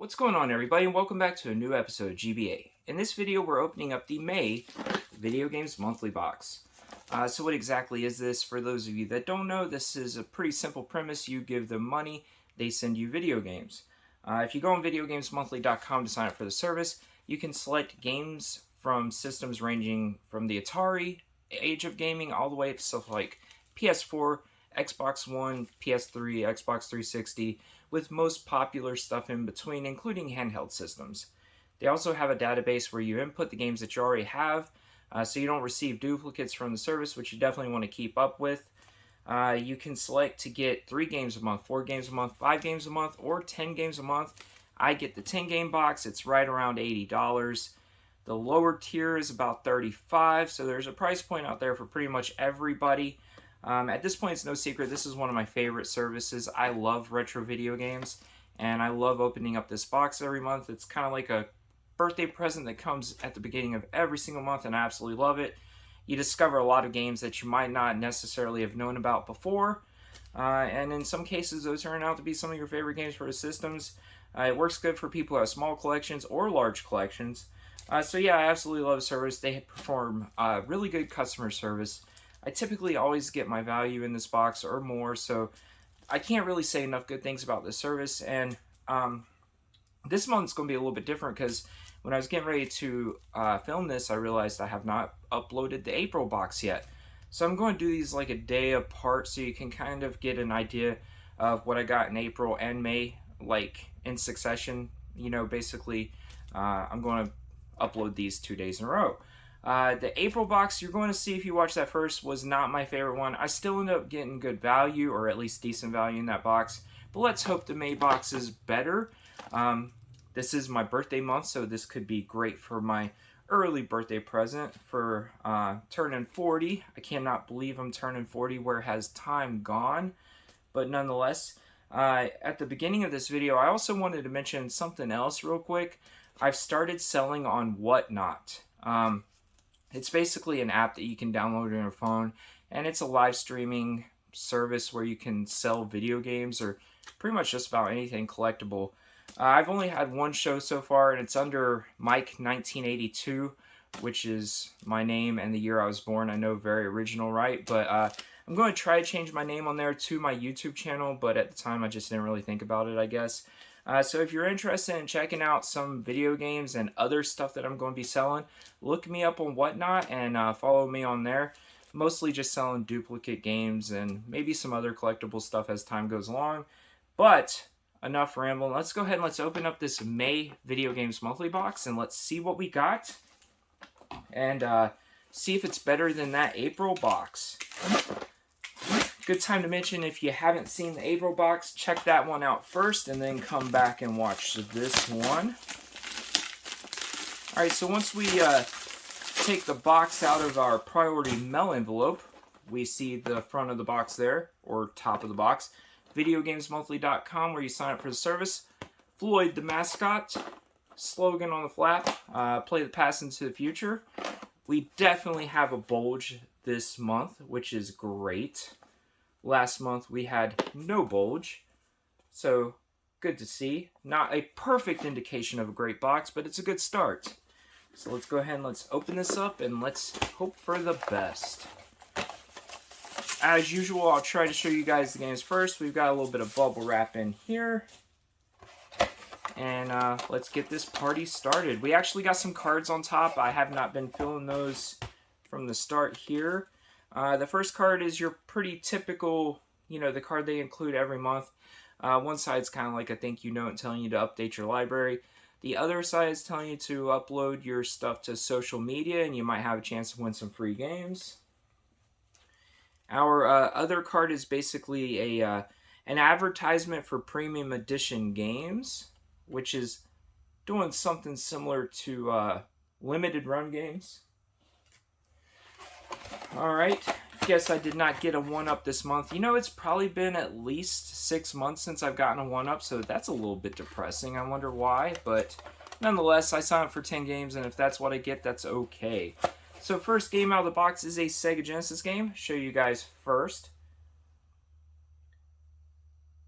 What's going on, everybody, and welcome back to a new episode of GBA. In this video, we're opening up the May Video Games Monthly Box. So what exactly is this? For those of you that don't know, this is a pretty simple premise. You give them money, they send you video games. If you go on videogamesmonthly.com to sign up for the service, you can select games from systems ranging from the Atari age of gaming all the way up to stuff like PS4, Xbox One, PS3, Xbox 360, with most popular stuff in between, including handheld systems. They also have a database where you input the games that you already have, so you don't receive duplicates from the service, which you definitely want to keep up with. You can select to get 3 games a month, 4 games a month, 5 games a month, or 10 games a month. I get the 10 game box. It's right around $80. The lower tier is about $35, so there's a price point out there for pretty much everybody. At this point, it's no secret, this is one of my favorite services. I love retro video games, and I love opening up this box every month. It's kind of like a birthday present that comes at the beginning of every single month, and I absolutely love it. You discover a lot of games that you might not necessarily have known about before, and in some cases, those turn out to be some of your favorite games for the systems. It works good for people who have small collections or large collections. So yeah, I absolutely love the service. They perform really good customer service. I typically always get my value in this box or more, so I can't really say enough good things about this service. And this month's going to be a little bit different because when I was getting ready to film this, I realized I have not uploaded the April box yet. So I'm going to do these like a day apart so you can kind of get an idea of what I got in April and May, like in succession. You know, basically, I'm going to upload these 2 days in a row. The April box, you're going to see if you watch that first, was not my favorite one. I still ended up getting good value, or at least decent value in that box. But let's hope the May box is better. This is my birthday month, so this could be great for my early birthday present for turning 40. I cannot believe I'm turning 40. Where has time gone? But nonetheless, at the beginning of this video, I also wanted to mention something else real quick. I've started selling on Whatnot. It's basically an app that you can download on your phone, and it's a live streaming service where you can sell video games or pretty much just about anything collectible. I've only had one show so far, and it's under Mike1982, which is my name and the year I was born. I know, very original, right? But I'm going to try to change my name on there to my YouTube channel, but at the time I just didn't really think about it, I guess. So if you're interested in checking out some video games and other stuff that I'm going to be selling, look me up on Whatnot and follow me on there. Mostly just selling duplicate games and maybe some other collectible stuff as time goes along. But enough rambling. Let's go ahead and let's open up this May Video Games Monthly box and let's see what we got. And see if it's better than that April box. Good time to mention, if you haven't seen the April box, check that one out first and then come back and watch this one. Alright, so once we take the box out of our priority mail envelope, we see the front of the box there, or top of the box, videogamesmonthly.com, where you sign up for the service. Floyd the mascot, slogan on the flap, play the past into the future. We definitely have a bulge this month, which is great. Last month we had no bulge, so good to see. Not a perfect indication of a great box, but it's a good start. So let's go ahead and let's open this up and let's hope for the best. As usual, I'll try to show you guys the games first. We've got a little bit of bubble wrap in here. And let's get this party started. We actually got some cards on top. I have not been filling those from the start here. The first card is your pretty typical, you know, the card they include every month. One side's kind of like a thank you note telling you to update your library. The other side is telling you to upload your stuff to social media and you might have a chance to win some free games. Our other card is basically an advertisement for premium edition games, which is doing something similar to limited run games. Alright, guess I did not get a 1-up this month. You know, it's probably been at least 6 months since I've gotten a 1-up, so that's a little bit depressing. I wonder why, but nonetheless, I signed up for 10 games, and if that's what I get, that's okay. So first game out of the box is a Sega Genesis game. Show you guys first.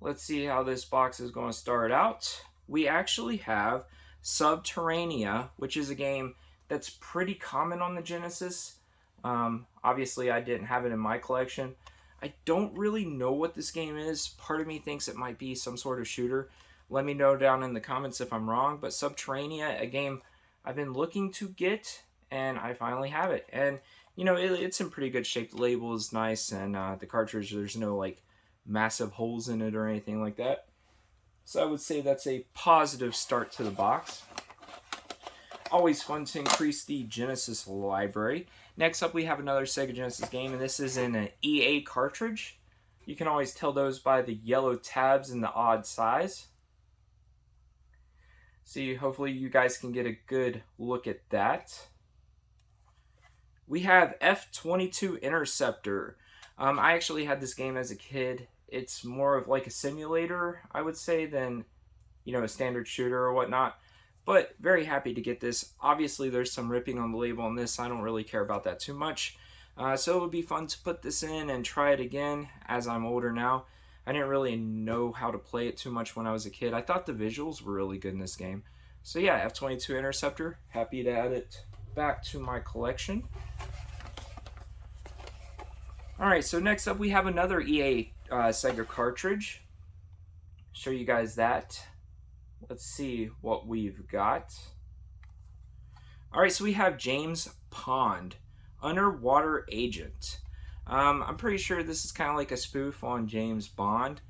Let's see how this box is going to start out. we actually have Subterranea, which is a game that's pretty common on the Genesis. Obviously, I didn't have it in my collection. I don't really know what this game is. Part of me thinks it might be some sort of shooter. Let me know down in the comments if I'm wrong. But Subterranea, a game I've been looking to get, and I finally have it. And, you know, it's in pretty good shape. The label is nice, and the cartridge, there's no, like, massive holes in it or anything like that. So I would say that's a positive start to the box. Always fun to increase the Genesis library. Next up, we have another Sega Genesis game, and this is in an EA cartridge. You can always tell those by the yellow tabs and the odd size. See, hopefully you guys can get a good look at that. We have F22 Interceptor. I actually had this game as a kid. It's more of like a simulator, I would say, than, you know, a standard shooter or whatnot. But very happy to get this. Obviously, there's some ripping on the label on this. I don't really care about that too much. So it would be fun to put this in and try it again as I'm older now. I didn't really know how to play it too much when I was a kid. I thought the visuals were really good in this game. So yeah, F22 Interceptor. Happy to add it back to my collection. Alright, so next up we have another EA Sega cartridge. Show you guys that. Let's see what we've got. Alright, so we have James Pond, Underwater Agent. I'm pretty sure this is kind of like a spoof on James Bond.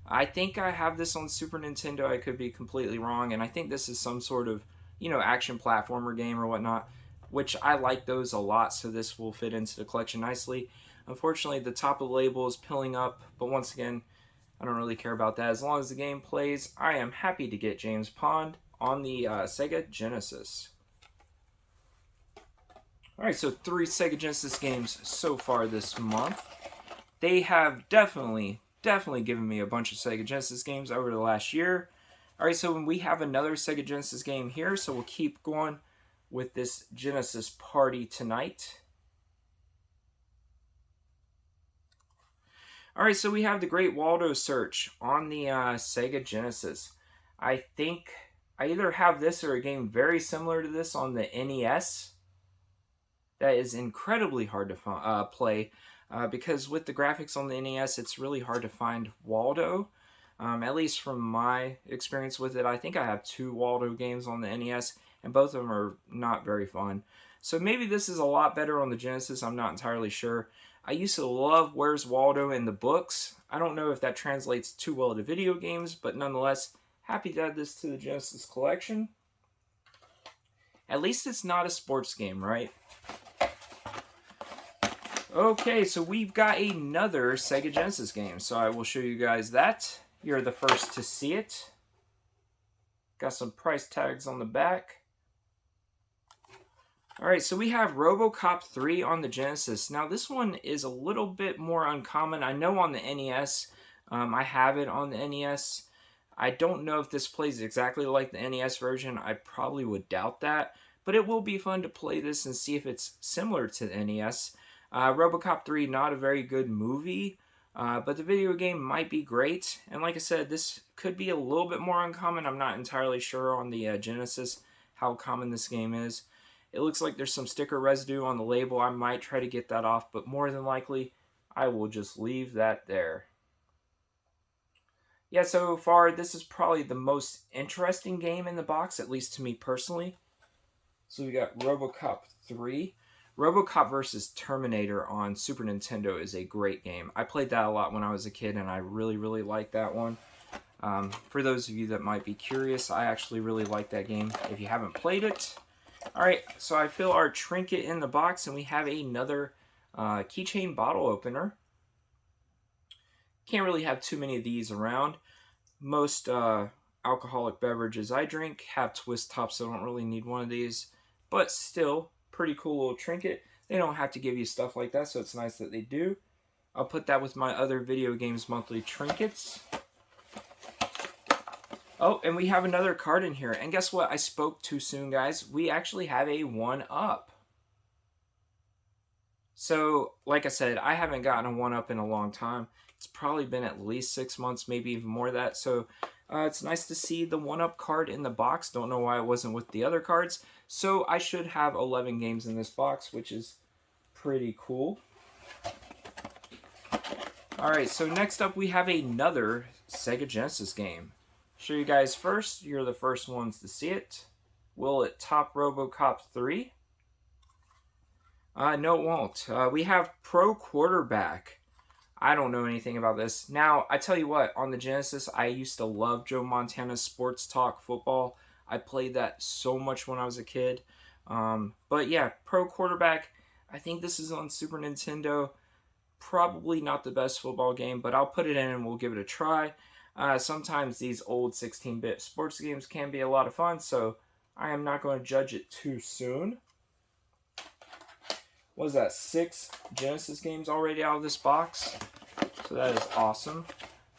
I think I have this on Super Nintendo. I could be completely wrong. And I think this is some sort of, you know, action platformer game or whatnot, which I like those a lot, so this will fit into the collection nicely. Unfortunately, the top of the label is pilling up, but once again, I don't really care about that. As long as the game plays, I am happy to get James Pond on the Sega Genesis. Alright, so 3 Sega Genesis games so far this month. They have definitely given me a bunch of Sega Genesis games over the last year. Alright, so we have another Sega Genesis game here, so we'll keep going with this Genesis party tonight. Alright, so we have the Great Waldo Search on the Sega Genesis. I think I either have this or a game very similar to this on the NES that is incredibly hard to play because with the graphics on the NES, it's really hard to find Waldo. At least from my experience with it, I think I have 2 Waldo games on the NES, and both of them are not very fun. So maybe this is a lot better on the Genesis, I'm not entirely sure. I used to love Where's Waldo in the books. I don't know if that translates too well to video games, but nonetheless, happy to add this to the Genesis collection. At least it's not a sports game, right? Okay, so we've got another Sega Genesis game, so I will show you guys that. You're the first to see it. Got some price tags on the back. Alright, so we have Robocop 3 on the Genesis. Now, this one is a little bit more uncommon. I know on the NES, I have it on the NES. I don't know if this plays exactly like the NES version. I probably would doubt that. But it will be fun to play this and see if it's similar to the NES. Robocop 3, not a very good movie, but the video game might be great. And like I said, this could be a little bit more uncommon. I'm not entirely sure on the Genesis how common this game is. It looks like there's some sticker residue on the label. I might try to get that off, but more than likely, I will just leave that there. Yeah, so far, this is probably the most interesting game in the box, at least to me personally. So we got Robocop 3. Robocop vs. Terminator on Super Nintendo is a great game. I played that a lot when I was a kid, and I really liked that one. For those of you that might be curious, I actually really like that game if you haven't played it. Alright, so I fill our trinket in the box, and we have another keychain bottle opener. Can't really have too many of these around. Most alcoholic beverages I drink have twist tops, so I don't really need one of these. But still, pretty cool little trinket. They don't have to give you stuff like that, so it's nice that they do. I'll put that with my other Video Games Monthly trinkets. Oh, and we have another card in here. And guess what? I spoke too soon, guys. We actually have a 1-up. So, like I said, I haven't gotten a 1-up in a long time. It's probably been at least 6 months, maybe even more of that. So it's nice to see the 1-Up card in the box. Don't know why it wasn't with the other cards. So I should have 11 games in this box, which is pretty cool. Alright, so next up we have another Sega Genesis game. Show you guys first. You're the first ones to see it. Will it top Robocop 3? No, it won't. We have Pro Quarterback. I don't know anything about this. Now, I tell you what, on the Genesis, I used to love Joe Montana's Sports Talk Football. I played that so much when I was a kid. But yeah, Pro Quarterback, I think this is on Super Nintendo. Probably not the best football game, but I'll put it in and we'll give it a try. Sometimes these old 16-bit sports games can be a lot of fun, so I am not going to judge it too soon. What is that, 6 Genesis games already out of this box? So that is awesome.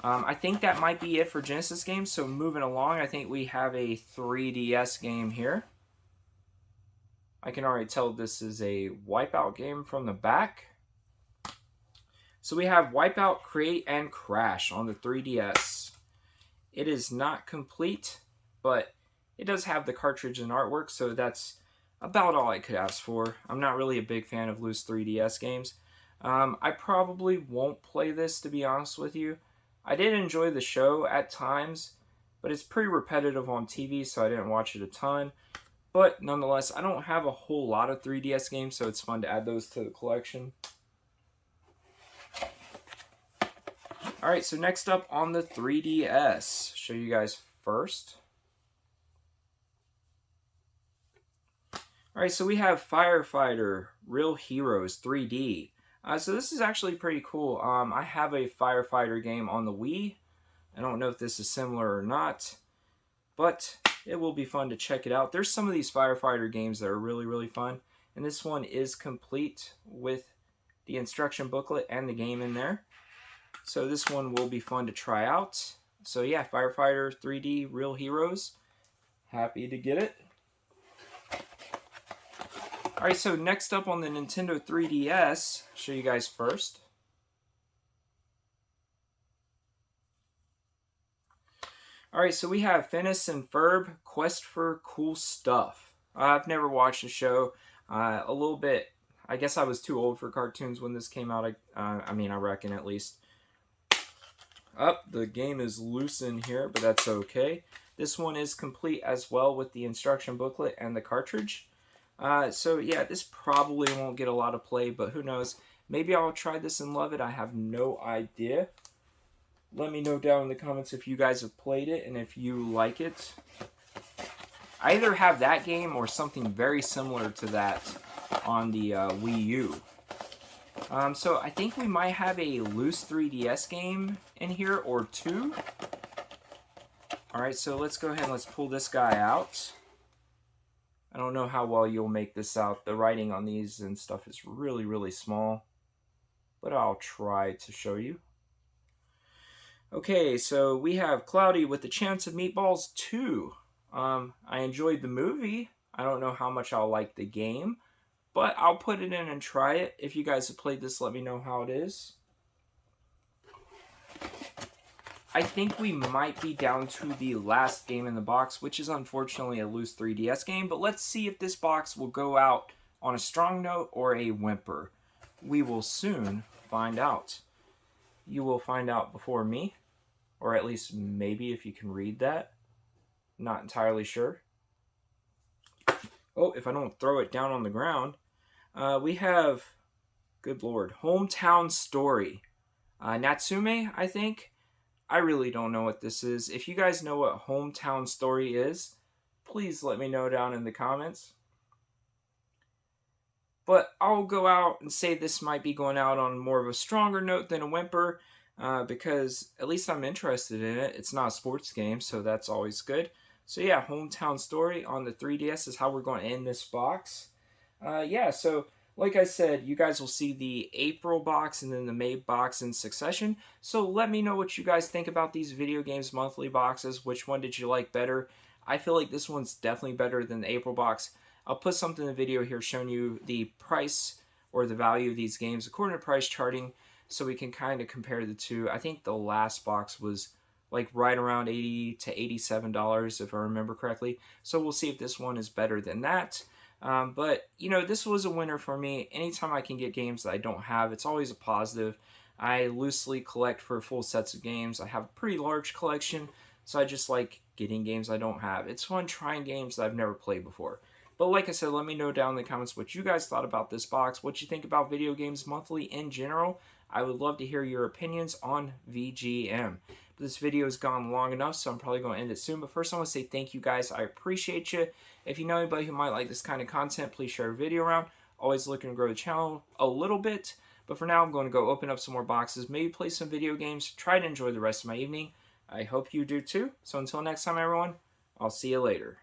I think that might be it for Genesis games, so moving along, I think we have a 3DS game here. I can already tell this is a Wipeout game from the back. So we have Wipeout, Create, and Crash on the 3DS. It is not complete, but it does have the cartridge and artwork, so that's about all I could ask for. I'm not really a big fan of loose 3DS games. I probably won't play this, to be honest with you. I did enjoy the show at times, but it's pretty repetitive on TV, so I didn't watch it a ton. But nonetheless, I don't have a whole lot of 3DS games, so it's fun to add those to the collection. Alright, so next up on the 3DS, show you guys first. Alright, so we have Firefighter, Real Heroes 3D. So this is actually pretty cool. I have a Firefighter game on the Wii. I don't know if this is similar or not, but it will be fun to check it out. There's some of these Firefighter games that are really, really fun, and this one is complete with the instruction booklet and the game in there. So this one will be fun to try out. So yeah, Firefighter 3D Real Heroes. Happy to get it. Alright, so next up on the Nintendo 3DS, show you guys first. Alright, so we have Finis and Ferb, Quest for Cool Stuff. I've never watched the show. A little bit, I guess I was too old for cartoons when this came out. I mean, I reckon at least. The game is loose in here, but that's okay. This one is complete as well with the instruction booklet and the cartridge. So yeah, this probably won't get a lot of play, but who knows. Maybe I'll try this and love it. I have no idea. Let me know down in the comments if you guys have played it and if you like it. I either have that game or something very similar to that on the Wii U. So I think we might have a loose 3DS game in here or two. Alright, so let's go ahead and let's pull this guy out. I don't know how well you'll make this out. The writing on these and stuff is really, really small. But I'll try to show you. Okay, so we have Cloudy with the Chance of Meatballs 2. I enjoyed the movie. I don't know how much I'll like the game. But I'll put it in and try it. If you guys have played this, let me know how it is. I think we might be down to the last game in the box, which is unfortunately a loose 3DS game. But let's see if this box will go out on a strong note or a whimper. We will soon find out. You will find out before me. Or at least maybe if you can read that. Not entirely sure. Oh, if I don't throw it down on the ground. We have, good lord, Hometown Story. Natsume, I think. I really don't know what this is. If you guys know what Hometown Story is, please let me know down in the comments. But I'll go out and say this might be going out on more of a stronger note than a whimper. Because at least I'm interested in it. It's not a sports game, so that's always good. So yeah, Hometown Story on the 3DS is how we're going to end this box. Yeah, so like I said, you guys will see the April box and then the May box in succession. So let me know what you guys think about these Video Games Monthly boxes. Which one did you like better? I feel like this one's definitely better than the April box. I'll put something in the video here showing you the price or the value of these games according to price charting. so we can kind of compare the two. I think the last box was like right around $80 to $87 if I remember correctly. So we'll see if this one is better than that. But you know, this was a winner for me. Anytime I can get games that I don't have, it's always a positive. I loosely collect for full sets of games. I have a pretty large collection, so I just like getting games I don't have. It's fun trying games that I've never played before. But like I said, let me know down in the comments what you guys thought about this box, what you think about Video Games Monthly in general. I would love to hear your opinions on VGM. But this video has gone long enough, so I'm probably going to end it soon. But first, I want to say thank you guys. I appreciate you. If you know anybody who might like this kind of content, please share a video around. Always looking to grow the channel a little bit. But for now, I'm going to go open up some more boxes, maybe play some video games, try to enjoy the rest of my evening. I hope you do too. So until next time, everyone, I'll see you later.